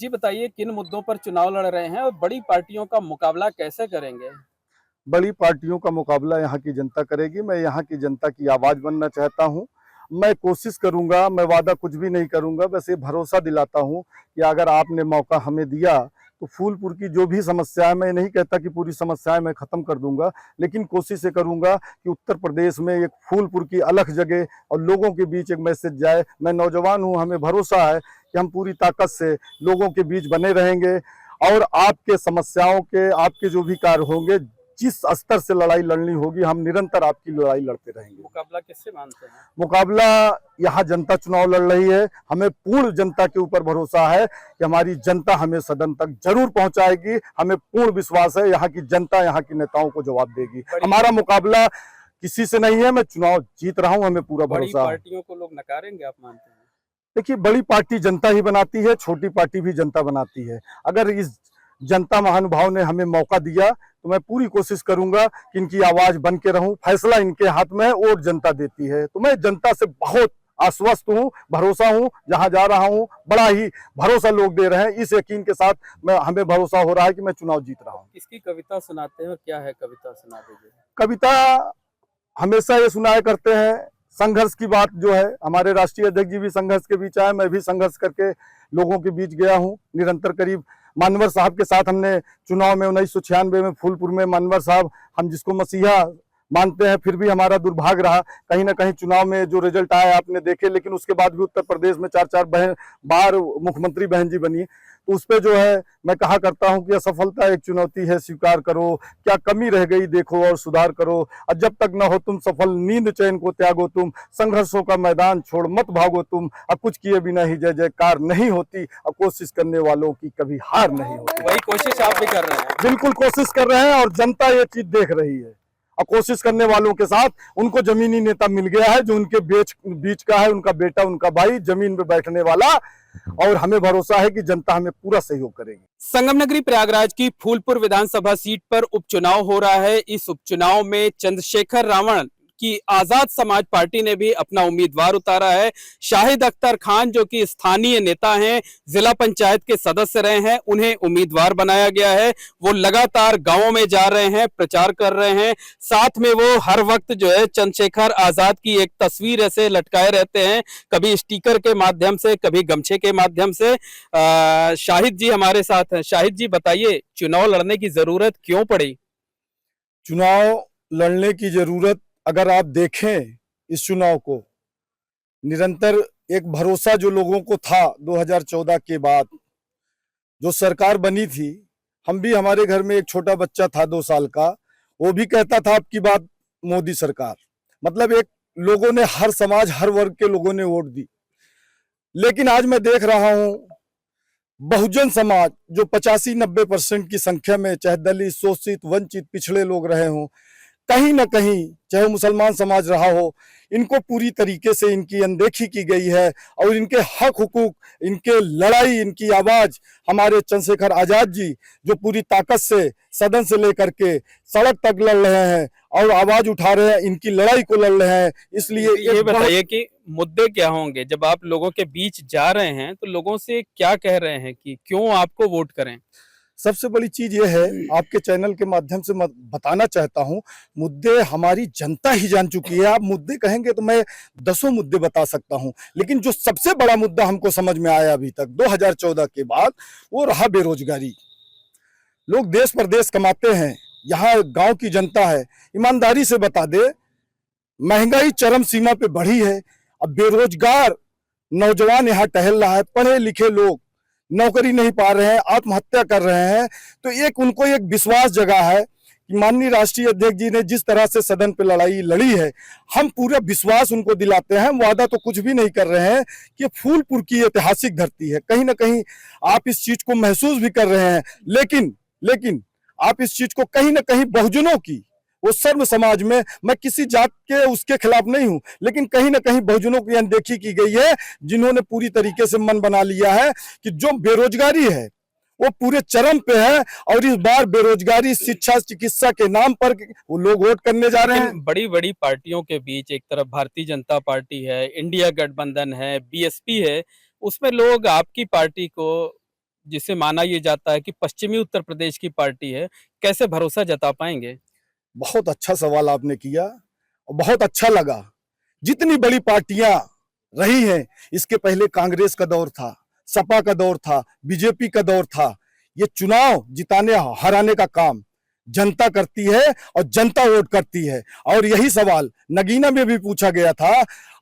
जी बताइए किन मुद्दों पर चुनाव लड़ रहे हैं और बड़ी पार्टियों का मुकाबला कैसे करेंगे? बड़ी पार्टियों का मुकाबला यहाँ की जनता करेगी। मैं यहाँ की जनता की आवाज़ बनना चाहता हूँ। मैं कोशिश करूँगा, मैं वादा कुछ भी नहीं करूँगा, बस ये भरोसा दिलाता हूँ कि अगर आपने मौका हमें दिया तो फूलपुर की जो भी समस्याएं, मैं नहीं कहता कि पूरी समस्याएं मैं ख़त्म कर दूंगा, लेकिन कोशिश ये करूँगा कि उत्तर प्रदेश में एक फूलपुर की अलग जगह और लोगों के बीच एक मैसेज जाए। मैं नौजवान हूँ, हमें भरोसा है कि हम पूरी ताकत से लोगों के बीच बने रहेंगे और आपके समस्याओं के, आपके जो भी कार्य होंगे, जिस स्तर से लड़ाई लड़नी होगी, हम निरंतर आपकी लड़ाई लड़ते रहेंगे। मुकाबला किससे मानते हैं? मुकाबला यहाँ जनता चुनाव लड़ रही है। हमें पूर्ण जनता के ऊपर भरोसा है कि हमारी जनता हमें सदन तक जरूर पहुंचाएगी। हमें पूर्ण विश्वास है यहाँ की जनता यहाँ के नेताओं को जवाब देगी। हमारा मुकाबला किसी से नहीं है, मैं चुनाव जीत रहा हूँ, हमें पूरा बड़ी भरोसा है। पार्टियों को लोग नकारेंगे आप मानते हैं? देखिए, बड़ी पार्टी जनता ही बनाती है, छोटी पार्टी भी जनता बनाती है। अगर इस जनता महानुभाव ने हमें मौका दिया तो मैं पूरी कोशिश करूंगा कि इनकी आवाज बन के रहूं। फैसला इनके हाथ में है, वोट जनता देती है। तो मैं जनता से बहुत आश्वस्त हूं, भरोसा हूं। जहां जा रहा हूं बड़ा ही भरोसा लोग दे रहे हैं। इस यकीन के साथ हमें भरोसा हो रहा है कि मैं चुनाव जीत रहा हूं। किसकी कविता सुनाते हैं और क्या है कविता, सुना दीजिए। कविता हमेशा ये सुनाया करते हैं, संघर्ष की बात जो है। हमारे राष्ट्रीय अध्यक्ष जी भी संघर्ष के बीच आए, मैं भी संघर्ष करके लोगों के बीच गया हूँ निरंतर। करीब मानवर साहब के साथ हमने चुनाव में 1996 में फूलपुर में, मानवर साहब हम जिसको मसीहा मानते हैं, फिर भी हमारा दुर्भाग्य रहा। कहीं ना कहीं चुनाव में जो रिजल्ट आया आपने देखे, लेकिन उसके बाद भी उत्तर प्रदेश में 4-4 बार मुख्यमंत्री बहन जी बनी। तो उस पर जो है मैं कहा करता हूं कि असफलता एक चुनौती है, स्वीकार करो, क्या कमी रह गई देखो और सुधार करो। और जब तक न हो तुम सफल, नींद चैन को त्यागो तुम, संघर्षों का मैदान छोड़ मत भागो तुम। अब कुछ किए बिना ही जय जयकार नहीं होती, और कोशिश करने वालों की कभी हार नहीं होती। वही कोशिश आप भी कर रहे हैं? बिल्कुल कोशिश कर रहे हैं, और जनता ये चीज देख रही है। और कोशिश करने वालों के साथ उनको जमीनी नेता मिल गया है, जो उनके बीच का है, उनका बेटा, उनका भाई, जमीन पे बैठने वाला। और हमें भरोसा है कि जनता हमें पूरा सहयोग करेगी। संगम नगरी प्रयागराज की फूलपुर विधानसभा सीट पर उपचुनाव हो रहा है। इस उपचुनाव में चंद्रशेखर रावण की आजाद समाज पार्टी ने भी अपना उम्मीदवार उतारा है। शाहिद अख्तर खान जो कि स्थानीय नेता हैं, जिला पंचायत के सदस्य रहे हैं, उन्हें उम्मीदवार बनाया गया है। वो लगातार गांवों में जा रहे हैं, प्रचार कर रहे हैं। साथ में वो हर वक्त जो है चंद्रशेखर आजाद की एक तस्वीर ऐसे लटकाए रहते हैं, कभी स्टिकर के माध्यम से, कभी गमछे के माध्यम से। शाहिद जी हमारे साथ हैं। शाहिद जी बताइए, चुनाव लड़ने की जरूरत क्यों पड़ी? चुनाव लड़ने की जरूरत, अगर आप देखें इस चुनाव को, निरंतर एक भरोसा जो लोगों को था 2014 के बाद जो सरकार बनी थी। हम भी, हमारे घर में एक छोटा बच्चा था 2 साल का, वो भी कहता था आपकी बात मोदी सरकार। मतलब एक लोगों ने, हर समाज, हर वर्ग के लोगों ने वोट दी। लेकिन आज मैं देख रहा हूं बहुजन समाज जो 85-90% की संख्या में, चाहे दलित, शोषित, वंचित, पिछड़े लोग रहे हों, कहीं ना कहीं, चाहे मुसलमान समाज रहा हो, इनको पूरी तरीके से इनकी अनदेखी की गई है। और इनके हक हुकूक, इनके लड़ाई, इनकी आवाज हमारे चंद्रशेखर आजाद जी जो पूरी ताकत से सदन से लेकर के सड़क तक लड़ रहे हैं और आवाज उठा रहे हैं, इनकी लड़ाई को लड़ रहे हैं। इसलिए ये बताइए कि मुद्दे क्या होंगे जब आप लोगों के बीच जा रहे हैं, तो लोगों से क्या कह रहे हैं कि क्यों आपको वोट करें? सबसे बड़ी चीज ये है, आपके चैनल के माध्यम से मैं बताना चाहता हूं, मुद्दे हमारी जनता ही जान चुकी है। आप मुद्दे कहेंगे तो मैं 10 मुद्दे बता सकता हूं, लेकिन जो सबसे बड़ा मुद्दा हमको समझ में आया अभी तक 2014 के बाद, वो रहा बेरोजगारी। लोग देश परदेश कमाते हैं, यहाँ गांव की जनता है, ईमानदारी से बता दे, महंगाई चरम सीमा पे बढ़ी है। अब बेरोजगार नौजवान यहाँ टहल रहा है, पढ़े लिखे लोग नौकरी नहीं पा रहे हैं, आत्महत्या कर रहे हैं। तो एक उनको एक विश्वास जगा है कि माननीय राष्ट्रीय अध्यक्ष जी ने जिस तरह से सदन पे लड़ाई लड़ी है, हम पूरा विश्वास उनको दिलाते हैं। वादा तो कुछ भी नहीं कर रहे हैं कि फूलपुर की ऐतिहासिक धरती है। कहीं ना कहीं आप इस चीज को महसूस भी कर रहे हैं, लेकिन आप इस चीज को कहीं ना कहीं बहुजनों की, वो सर्व समाज में, मैं किसी जात के उसके खिलाफ नहीं हूं, लेकिन कहीं ना कहीं बहुजनों की अनदेखी की गई है, जिन्होंने पूरी तरीके से मन बना लिया है कि जो बेरोजगारी है वो पूरे चरम पे है। और इस बार बेरोजगारी, शिक्षा, चिकित्सा के नाम पर वो लोग वोट करने जा रहे हैं। बड़ी बड़ी पार्टियों के बीच एक तरफ भारतीय जनता पार्टी है, इंडिया गठबंधन है, बीएसपी है, उसमें लोग आपकी पार्टी को जिसे माना ये जाता है कि पश्चिमी उत्तर प्रदेश की पार्टी है, कैसे भरोसा जता पाएंगे? बहुत अच्छा सवाल आपने किया और बहुत अच्छा लगा। जितनी बड़ी पार्टियां रही हैं, इसके पहले कांग्रेस का दौर था, सपा का दौर था, बीजेपी का दौर था। ये चुनाव जिताने हराने का काम जनता करती है और जनता वोट करती है। और यही सवाल नगीना में भी पूछा गया था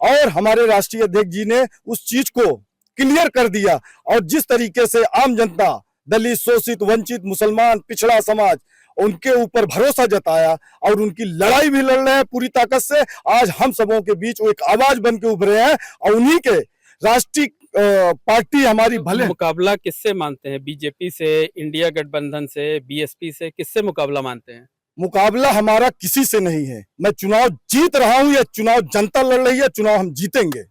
और हमारे राष्ट्रीय अध्यक्ष जी ने उस चीज को क्लियर कर दिया। और जिस तरीके से आम जनता, दलित, शोषित, वंचित, मुसलमान, पिछड़ा समाज, उनके ऊपर भरोसा जताया और उनकी लड़ाई भी लड़ रहे हैं पूरी ताकत से। आज हम सबों के बीच वो एक आवाज बन के उभरे हैं और उन्हीं के राष्ट्रीय पार्टी हमारी भले। मुकाबला किससे मानते हैं? बीजेपी से, इंडिया गठबंधन से, बीएसपी से, किससे मुकाबला मानते हैं? मुकाबला हमारा किसी से नहीं है। मैं चुनाव जीत रहा हूं, ये चुनाव जनता लड़ रही है, चुनाव हम जीतेंगे।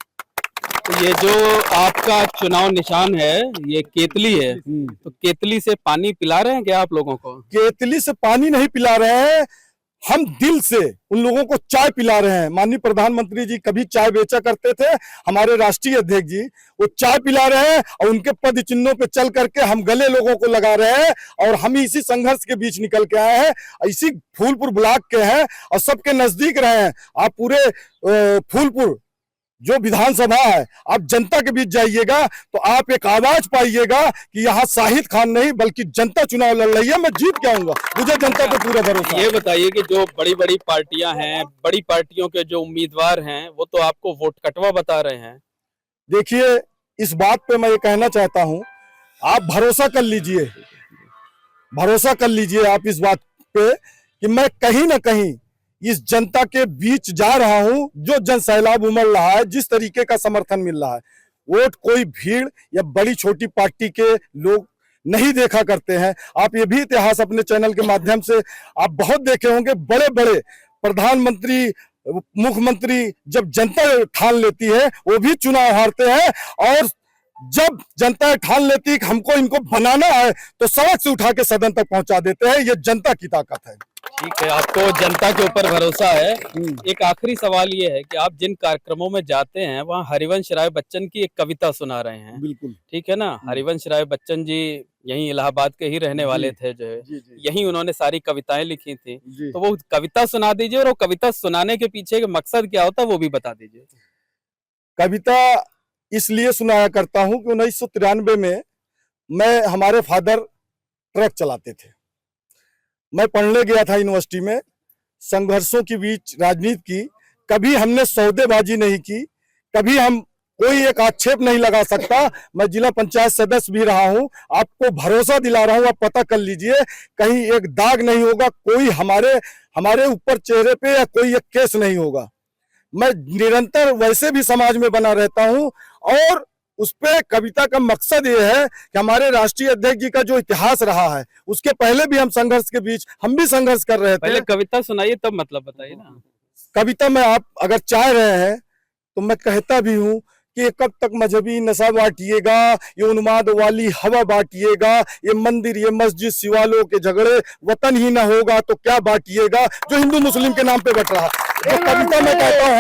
तो ये जो आपका चुनाव निशान है, ये केतली है, तो केतली से पानी पिला रहे हैं क्या आप लोगों को? केतली से पानी नहीं पिला रहे हैं, हम दिल से उन लोगों को चाय पिला रहे हैं। माननीय प्रधानमंत्री जी कभी चाय बेचा करते थे, हमारे राष्ट्रीय अध्यक्ष जी वो चाय पिला रहे हैं और उनके पद चिन्हों पे चल करके हम गले लोगों को लगा रहे हैं। और हम इसी संघर्ष के बीच निकल के आए हैं, इसी फूलपुर ब्लॉक के हैं और सबके नजदीक रहे हैं। आप पूरे फूलपुर जो विधानसभा है, आप जनता के बीच जाइएगा तो आप एक आवाज पाइएगा कि यहाँ शाहिद खान नहीं बल्कि जनता चुनाव लड़ रही है, मैं जीत के आऊंगा, मुझे जनता पे पूरा भरोसा है। ये बताइए कि जो बड़ी बड़ी पार्टियां हैं, बड़ी पार्टियों के जो उम्मीदवार हैं, वो तो आपको वोट कटवा बता रहे हैं। देखिए, इस बात पे मैं ये कहना चाहता हूं, आप भरोसा कर लीजिए, भरोसा कर लीजिए आप इस बात पे कि मैं कहीं ना कहीं इस जनता के बीच जा रहा हूं। जो जन सैलाब उमड़ रहा है, जिस तरीके का समर्थन मिल रहा है, वोट कोई भीड़ या बड़ी छोटी पार्टी के लोग नहीं देखा करते हैं। आप ये भी इतिहास अपने चैनल के माध्यम से आप बहुत देखे होंगे, बड़े बड़े प्रधानमंत्री, मुख्यमंत्री जब जनता ठान लेती है वो भी चुनाव हारते हैं। और जब जनता ठान लेती है कि हमको इनको बनाना है तो सड़क से उठा के सदन तक पहुंचा देते हैं। ये जनता की ताकत है। ठीक है, आपको जनता के ऊपर भरोसा है। एक आखिरी सवाल ये है कि आप जिन कार्यक्रमों में जाते हैं वहाँ हरिवंश राय बच्चन की एक कविता सुना रहे हैं। बिल्कुल ठीक है ना? हरिवंश राय बच्चन जी यहीं इलाहाबाद के ही रहने वाले थे, जो है यहीं उन्होंने सारी कविताएं लिखी थी। तो वो कविता सुना दीजिए, और वो कविता सुनाने के पीछे का मकसद क्या होता है वो भी बता दीजिए। कविता इसलिए सुनाया करता हूं कि 1993 में मैं, हमारे फादर ट्रक चलाते थे, मैं पढ़ने गया था यूनिवर्सिटी में, संघर्षों के बीच राजनीति की, कभी हमने सौदेबाजी नहीं की, कभी हम कोई एक आक्षेप नहीं लगा सकता। मैं जिला पंचायत सदस्य भी रहा हूं, आपको भरोसा दिला रहा हूं, आप पता कर लीजिए, कहीं एक दाग नहीं होगा, कोई हमारे ऊपर चेहरे पे या कोई एक केस नहीं होगा। मैं निरंतर वैसे भी समाज में बना रहता हूं। और उस पे कविता का मकसद ये है कि हमारे राष्ट्रीय अध्यक्ष जी का जो इतिहास रहा है, उसके पहले भी हम संघर्ष के बीच हम भी संघर्ष कर रहे थे। पहले कविता सुनाइए तब मतलब बताइए ना। कविता में आप अगर चाह रहे हैं तो मैं कहता भी हूं कि कब तक मजहबी नशा बांटिएगा, ये उन्माद वाली हवा बांटिएगा, ये मंदिर, ये मस्जिद, शिवालयों के झगड़े, वतन ही ना होगा तो क्या बांटिएगा, जो हिंदू मुस्लिम के नाम पे बट रहा। तो कविता मैं कहता हूँ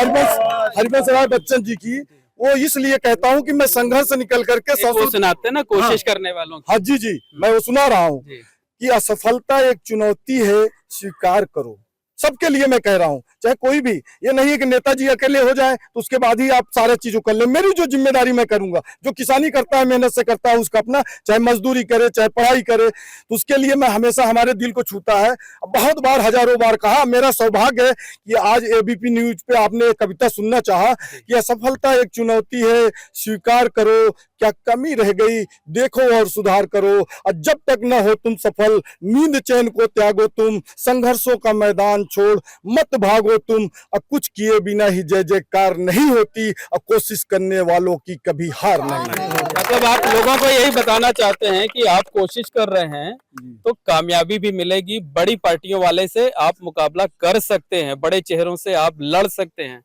हरिवंश राय बच्चन जी की, वो इसलिए कहता हूं कि मैं संघर्ष से निकल करके सुनाते हैं ना कोशिश करने वालों की। हाँ जी, मैं वो सुना रहा हूँ कि असफलता एक चुनौती है, स्वीकार करो। सबके लिए मैं कह रहा हूं, चाहे कोई भी, ये नहीं है कि नेताजी अकेले हो जाए तो उसके बाद ही आप सारे चीजों कर ले। मेरी जो जिम्मेदारी मैं करूंगा, जो किसानी करता है, मेहनत से करता है, उसका अपना, चाहे मजदूरी करे, चाहे पढ़ाई करे, तो उसके लिए मैं हमेशा, हमारे दिल को छूता है। बहुत बार, हजारों बार कहा, मेरा सौभाग्य है कि आज एबीपी न्यूज पे आपने कविता सुनना चाहा कि असफलता एक चुनौती है, स्वीकार करो, क्या कमी रह गई देखो और सुधार करो, और जब तक न हो तुम सफल, नींद चैन को त्यागो तुम, संघर्षों का मैदान छोड़ मत भागो तुम, और कुछ किए बिना ही जय जयकार नहीं होती, और कोशिश करने वालों की कभी हार नहीं। मतलब आप लोगों को यही बताना चाहते हैं कि आप कोशिश कर रहे हैं तो कामयाबी भी मिलेगी, बड़ी पार्टियों वाले से आप मुकाबला कर सकते हैं, बड़े चेहरों से आप लड़ सकते हैं।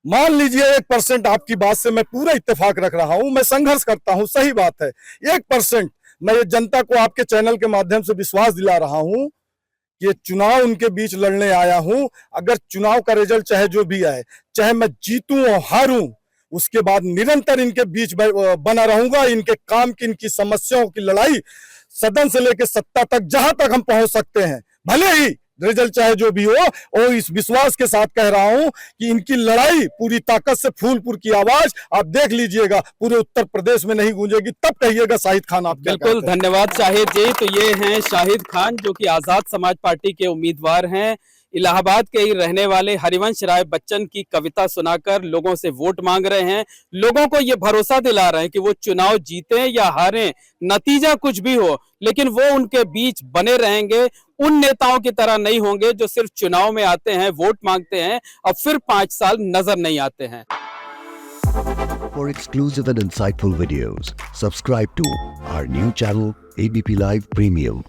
मान लीजिए 1% आपकी बात से मैं पूरा इत्तेफाक रख रहा हूं, मैं संघर्ष करता हूं, सही बात है। 1% मैं ये जनता को आपके चैनल के माध्यम से विश्वास दिला रहा हूं कि ये चुनाव उनके बीच लड़ने आया हूं। अगर चुनाव का रिजल्ट चाहे जो भी आए, चाहे मैं जीतूं और हारूं, उसके बाद निरंतर इनके बीच बना रहूंगा। इनके काम की, इनकी समस्याओं की लड़ाई सदन से लेकर सत्ता तक, जहां तक हम पहुंच सकते हैं, भले ही रिजल्ट चाहे जो भी हो, और इस विश्वास के साथ कह रहा हूं कि इनकी लड़ाई पूरी ताकत से, फूलपुर की आवाज आप देख लीजिएगा पूरे उत्तर प्रदेश में नहीं गूंजेगी, तब कहिएगा शाहिद खान आप क्या बिल्कुल, कहते हैं। धन्यवाद शाहिद जी। तो ये हैं शाहिद खान, जो कि आजाद समाज पार्टी के उम्मीदवार हैं। इलाहाबाद के ही रहने वाले हरिवंश राय बच्चन की कविता सुनाकर लोगों से वोट मांग रहे हैं। लोगों को ये भरोसा दिला रहे हैं कि वो चुनाव जीते या हारें, नतीजा कुछ भी हो, लेकिन वो उनके बीच बने रहेंगे। उन नेताओं की तरह नहीं होंगे जो सिर्फ चुनाव में आते हैं, वोट मांगते हैं और फिर 5 साल नजर नहीं आते हैं। For exclusive and insightful videos, subscribe to our new channel ABP Live Premium.